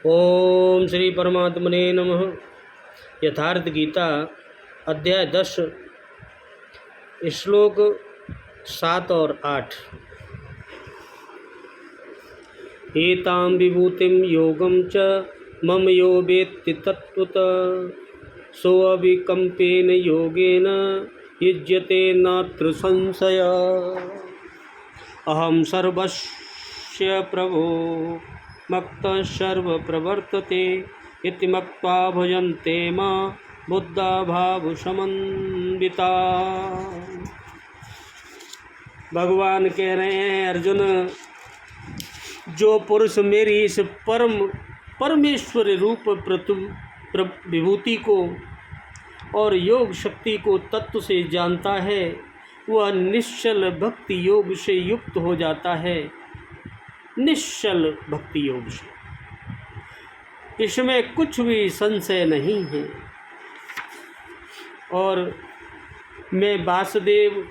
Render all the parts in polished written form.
ओम श्री परमात्मने नमः। यथार्थ गीता अध्याय 10 श्लोक 7 और 8। एतां विभूतिं योगं च मम यो वेत्ति तत्त्वतः सोऽविकम्पेन योगेन युज्यते नात्र संशय। अहं सर्वस्य प्रभो मक्तः सर्वप्रवर्तते इति मत्वा भजन्ते मां बुद्धा भावसमन्विता। भगवान कह रहे हैं, अर्जुन, जो पुरुष मेरी इस परमेश्वर रूप विभूति को और योग शक्ति को तत्व से जानता है, वह निश्चल भक्ति योग से युक्त हो जाता है। निश्चल भक्ति योग से, इसमें कुछ भी संशय नहीं है। और मैं वासुदेव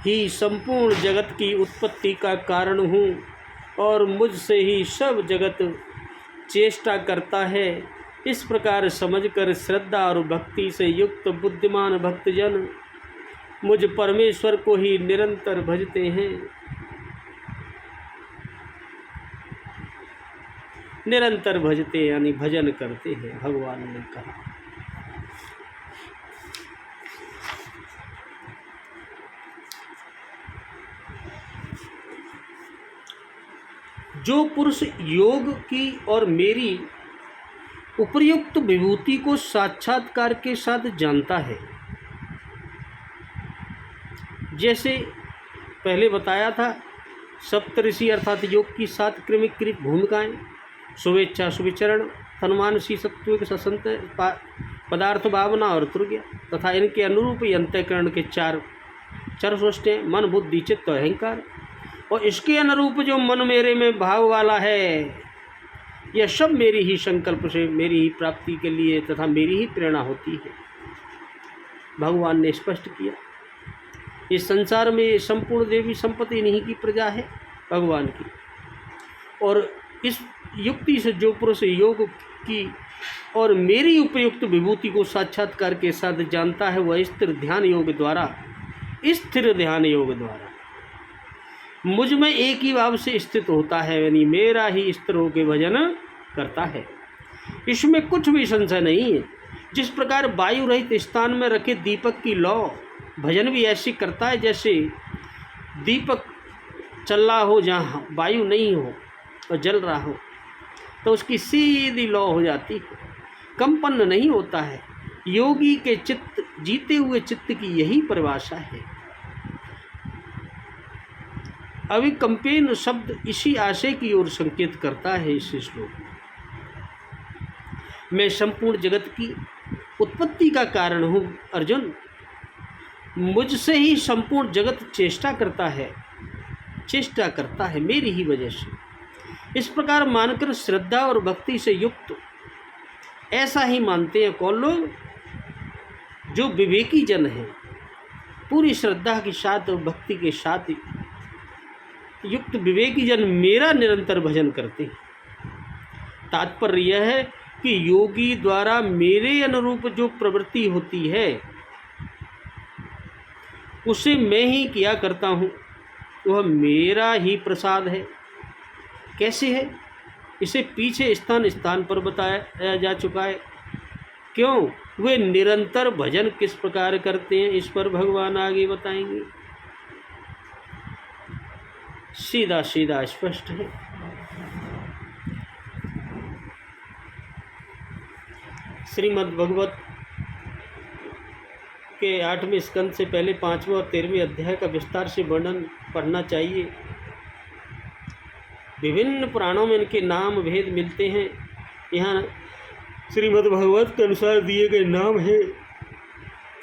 ही संपूर्ण जगत की उत्पत्ति का कारण हूँ और मुझसे ही सब जगत चेष्टा करता है। इस प्रकार समझकर श्रद्धा और भक्ति से युक्त बुद्धिमान भक्तजन मुझ परमेश्वर को ही निरंतर भजते हैं। निरंतर भजते यानी भजन करते हैं, भगवान ने कहा। जो पुरुष योग की और मेरी उपर्युक्त विभूति को साक्षात्कार के साथ जानता है, जैसे पहले बताया था, सप्तऋषि अर्थात योग की 7 क्रमिक भूमिकाएं, शुभेच्छा शुभिचरण, तन्मान शीसत्विक ससंत पदार्थ भावना और तुर्य तथा इनके अनुरूप अंतःकरण के 4 चरसृष्टि मन बुद्धि चित्त और अहंकार, और इसके अनुरूप जो मन मेरे में भाव वाला है, यह सब मेरी ही संकल्प से मेरी ही प्राप्ति के लिए तथा मेरी ही प्रेरणा होती है। भगवान ने स्पष्ट किया, इस संसार में संपूर्ण देवी संपत्ति इन्हीं की प्रजा है, भगवान की। और इस युक्ति से जो पुरुष योग की और मेरी उपयुक्त विभूति को साक्षात्कार के साथ जानता है, वह स्थिर ध्यान योग द्वारा मुझ में एक ही भाव से स्थित होता है, यानी मेरा ही स्थिर होकर भजन करता है। इसमें कुछ भी संशय नहीं है। जिस प्रकार वायु रहित स्थान में रखे दीपक की लौ भजन भी ऐसी करता है, जैसे दीपक चल रहा हो जहाँ वायु नहीं हो और जल रहा हो, तो उसकी सीधी लौ हो जाती है, कंपन नहीं होता है। योगी के चित्त, जीते हुए चित्त की यही परिभाषा है। अविकंपेन शब्द इसी आशय की ओर संकेत करता है। इस श्लोक में मैं संपूर्ण जगत की उत्पत्ति का कारण हूँ। अर्जुन, मुझसे ही संपूर्ण जगत चेष्टा करता है मेरी ही वजह से। इस प्रकार मानकर श्रद्धा और भक्ति से युक्त ऐसा ही मानते हैं कौन लोग? जो विवेकी जन हैं, पूरी श्रद्धा के साथ और भक्ति के साथ युक्त विवेकी जन मेरा निरंतर भजन करते हैं। तात्पर्य यह है कि योगी द्वारा मेरे अनुरूप जो प्रवृत्ति होती है, उसे मैं ही किया करता हूँ, वह मेरा ही प्रसाद है। कैसे है? इसे पीछे स्थान पर बताया जा चुका है। क्यों? वे निरंतर भजन किस प्रकार करते हैं, इस पर भगवान आगे बताएंगे। सीधा सीधा स्पष्ट है। श्रीमद् भगवत के 8वें स्कंद से पहले 5वें और 13वें अध्याय का विस्तार से वर्णन पढ़ना चाहिए। विभिन्न पुराणों में इनके नाम भेद मिलते हैं। यहाँ श्रीमद् भगवत के अनुसार दिए गए नाम हैं।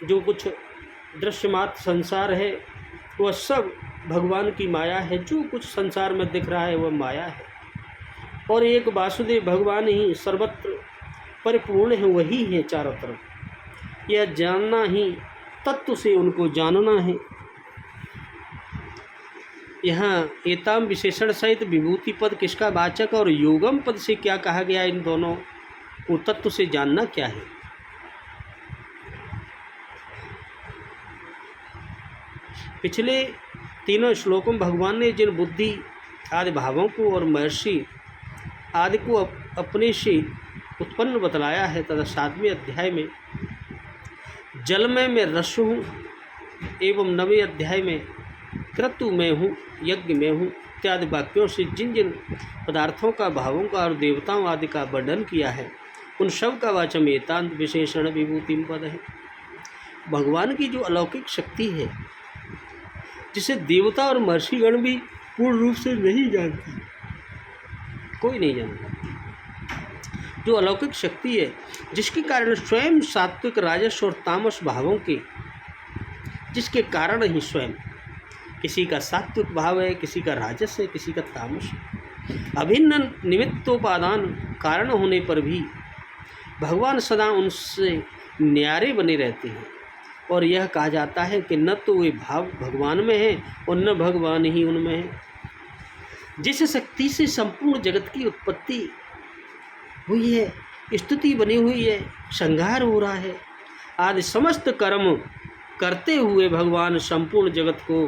जो कुछ दृश्यमात्र संसार है, वह सब भगवान की माया है। जो कुछ संसार में दिख रहा है, वह माया है। और एक वासुदेव भगवान ही सर्वत्र परिपूर्ण है, वही है चारों तरफ। यह जानना ही तत्व से उनको जानना है। यहाँ एताम विशेषण सहित विभूति पद किसका वाचक और योगम पद से क्या कहा गया, इन दोनों को तत्व से जानना क्या है। पिछले तीनों श्लोकों में भगवान ने जिन बुद्धि आदि भावों को और महर्षि आदि को अपने से उत्पन्न बतलाया है, तथा 7वें अध्याय में जल में मैं रस हूँ एवं 9वें अध्याय में क्रतु में हूँ, यज्ञ में हूँ इत्यादि वाक्यों से जिन जिन पदार्थों का, भावों का और देवताओं आदि का वर्णन किया है, उन सब का वाचम एतांत विशेषण विभूति पद है। भगवान की जो अलौकिक शक्ति है, जिसे देवता और महर्षिगण भी पूर्ण रूप से नहीं जानते, कोई नहीं जानता, जो अलौकिक शक्ति है, जिसके कारण स्वयं सात्विक, राजस और तामस भावों के, जिसके कारण ही स्वयं किसी का सात्विक भाव है, किसी का राजस है, किसी का तामस है, अभिन्न निमित्तोपादान कारण होने पर भी भगवान सदा उनसे न्यारे बने रहते हैं। और यह कहा जाता है कि न तो वे भाव भगवान में हैं और न भगवान ही उनमें है। जिस शक्ति से संपूर्ण जगत की उत्पत्ति हुई है, स्तुति बनी हुई है, संहार हो रहा है, आदि समस्त कर्म करते हुए भगवान संपूर्ण जगत को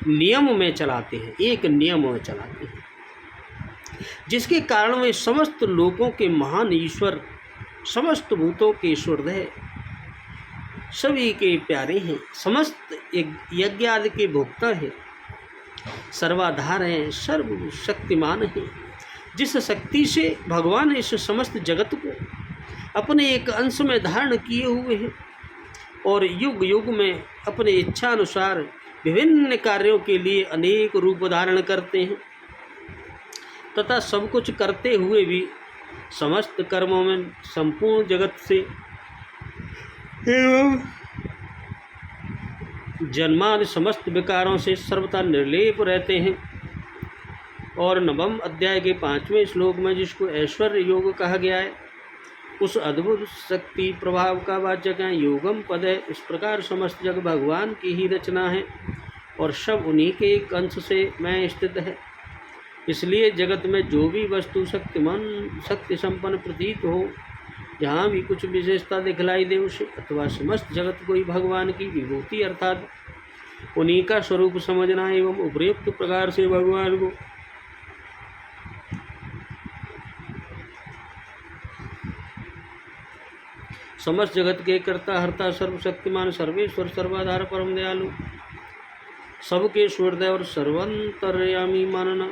नियम में चलाते हैं, एक नियम में चलाते हैं, जिसके कारण वे समस्त लोकों के महान ईश्वर, समस्त भूतों के ईश्वरदेह, सभी के प्यारे हैं, समस्त यज्ञ आदि के भोक्ता हैं, सर्वाधार हैं, सर्वशक्तिमान हैं। जिस शक्ति से भगवान इस समस्त जगत को अपने एक अंश में धारण किए हुए हैं और युग युग में अपने इच्छा अनुसार विभिन्न कार्यों के लिए अनेक रूप धारण करते हैं, तथा सब कुछ करते हुए भी समस्त कर्मों में संपूर्ण जगत से एवं जन्मादि समस्त विकारों से सर्वथा निर्लेप रहते हैं। और 9वें अध्याय के 5वें श्लोक में जिसको ऐश्वर्य योग कहा गया है, उस अद्भुत शक्ति प्रभाव का वाचक है, योगम पद है। इस प्रकार समस्त जग भगवान की ही रचना है और सब उन्हीं के एक अंश से मैं स्थित है। इसलिए जगत में जो भी वस्तु शक्तिमान, शक्ति संपन्न प्रतीत हो, जहाँ भी कुछ विशेषता दिखलाई दे, उसे अथवा समस्त जगत को ही भगवान की विभूति अर्थात उन्हीं का स्वरूप समझना एवं उपयुक्त प्रकार से भगवान को समस्त जगत के कर्ता, हर्ता, सर्वशक्तिमान, सर्वेश्वर, सर्वाधार, परम दयालु, सबके ईश्वरदेव और सर्वंतर्यामी मानना,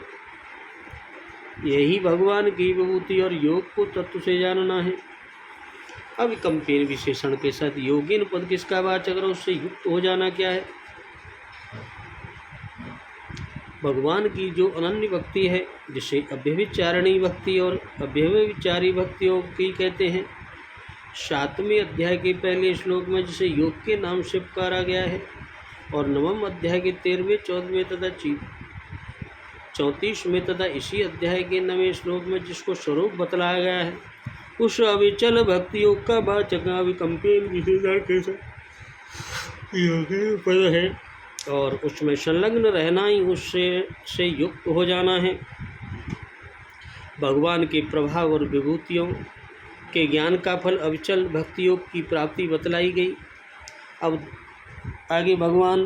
यही भगवान की विभूति और योग को तत्व से जानना है। अब कंपेन विशेषण के साथ योगिन पद किसका वाचक और उससे युक्त हो जाना क्या है। भगवान की जो अनन्य भक्ति है, जिसे अव्यभिचारिणी भक्ति और अव्यभिचारी भक्तियों की कहते हैं, 7वें अध्याय के पहले श्लोक में जिसे योग के नाम से पुकारा गया है, और 9वें अध्याय के 13वें, 14वें तथा 34वें तथा इसी अध्याय के 9वें श्लोक में जिसको स्वरूप बतलाया गया है, उस अविचल भक्ति योग का वाचक अविकंपेन विशेषण के साथ योगी पद है और उसमें संलग्न रहना ही उससे से युक्त हो जाना है। भगवान के प्रभाव और विभूतियों के ज्ञान का फल अविचल भक्ति योग की प्राप्ति बतलाई गई। अब आगे भगवान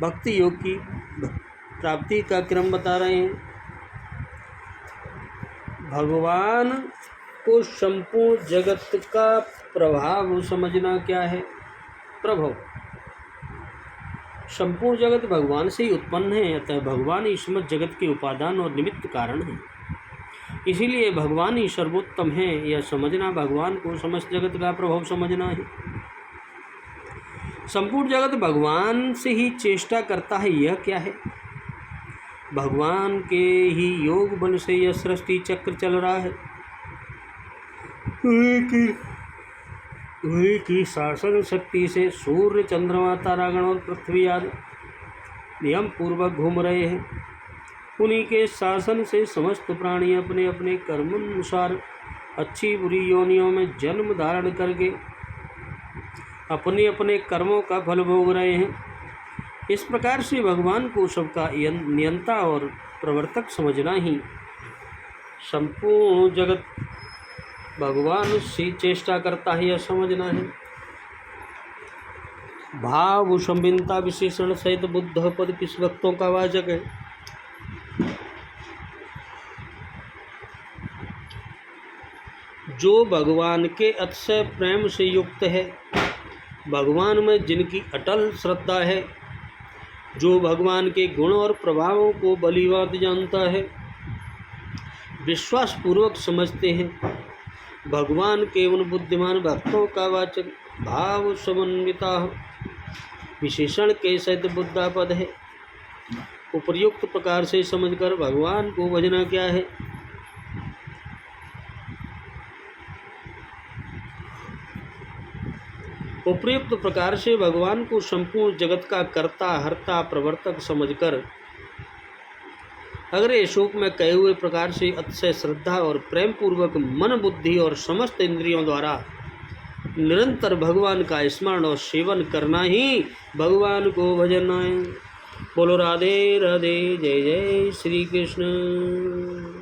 भक्ति योग की प्राप्ति का क्रम बता रहे हैं। भगवान को संपूर्ण जगत का प्रभाव समझना क्या है। प्रभाव, संपूर्ण जगत भगवान से ही उत्पन्न है, अतः भगवान ही समस्त जगत के उपादान और निमित्त कारण है। इसीलिए भगवान ही सर्वोत्तम है, यह समझना भगवान को समस्त जगत का प्रभाव समझना है। संपूर्ण जगत भगवान से ही चेष्टा करता है, यह क्या है। भगवान के ही योग बल से यह सृष्टि चक्र चल रहा है। वही की शासन शक्ति से सूर्य, चंद्रमा, तारागण और पृथ्वी आदि नियम पूर्वक घूम रहे हैं। उन्हीं के शासन से समस्त प्राणी अपने अपने कर्मानुसार अच्छी बुरी योनियों में जन्म धारण करके अपने अपने कर्मों का फल भोग रहे हैं। इस प्रकार से भगवान को सबका नियंता और प्रवर्तक समझना ही संपूर्ण जगत भगवान से चेष्टा करता है यह समझना है। भाव संबिनता विशेषण सहित बुद्ध पद किस भक्तों का वाचक है? जो भगवान के अतिशय प्रेम से युक्त है, भगवान में जिनकी अटल श्रद्धा है, जो भगवान के गुण और प्रभावों को भलीभांत जानता है, विश्वास पूर्वक समझते हैं, भगवान के उन बुद्धिमान भक्तों का वाचक भाव समन्विता विशेषण के सहित बुद्धा पद है। उपर्युक्त प्रकार से समझकर भगवान को भजना क्या है? उपर्युक्त प्रकार से भगवान को संपूर्ण जगत का कर्ता हर्ता प्रवर्तक समझकर अगले श्लोक में कहे हुए प्रकार से अतिशय श्रद्धा और प्रेम पूर्वक मन बुद्धि और समस्त इंद्रियों द्वारा निरंतर भगवान का स्मरण और सेवन करना ही भगवान को भजना है। बोलो राधे राधे, जय जय श्री कृष्ण।